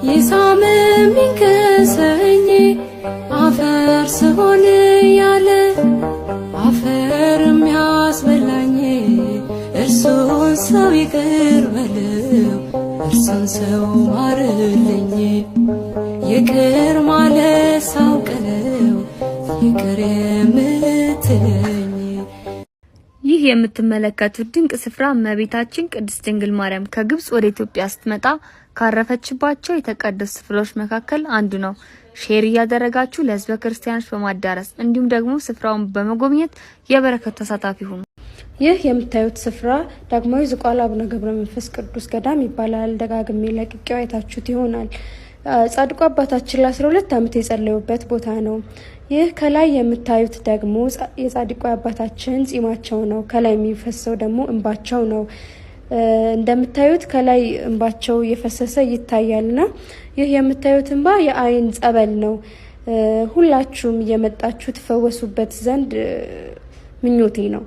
ይሳምም ይንከሰኝ አፈር ስሆን ያለ አፈርም ያስበላኝ እርሱን ሰው ይቅር በለው እርሱን ሰው ማርልኝ ይቅር ማለት ሳውቀው ይቅር የምትለኝ። ይህ የምትመለከቱት ድንቅ ስፍራ እመቤታችን ቅድስት ድንግል ማርያም ከግብጽ ወደ ኢትዮጵያ ስትመጣ ካረፈችባቸው የተቀደሱ ስፍራዎች መካከል አንዱ ነው። ሼር እያደረጋችሁ ለሕዝበ ክርስቲያኖች በማዳረስ እንዲሁም ደግሞ ስፍራውን በመጎብኘት የበረከት ተሳታፊ ሁኑ። ይህ የምታዩት ስፍራ ዳግማዊ ዝቋላ አቡነ ገብረ መንፈስ ቅዱስ ገዳም ይባላል። ደጋግሜ ለቅቄው አይታችሁት ይሆናል። ጻድቁ አባታችን ለ12 ዓመት የጸለዩበት ቦታ ነው። ይህ ከላይ የምታዩት ደግሞ የጻድቁ አባታችን ጺማቸው ነው። ከላይ የሚፈሰው ደግሞ እንባቸው ነው። እንደምታዩት ከላይ እንባቸው እየፈሰሰ ይታያልና ይህ የምታዩት እንባ የአይን ጸበል ነው። ሁላችሁም እየመጣችሁ ተፈወሱበት ዘንድ ምኞቴ ነው።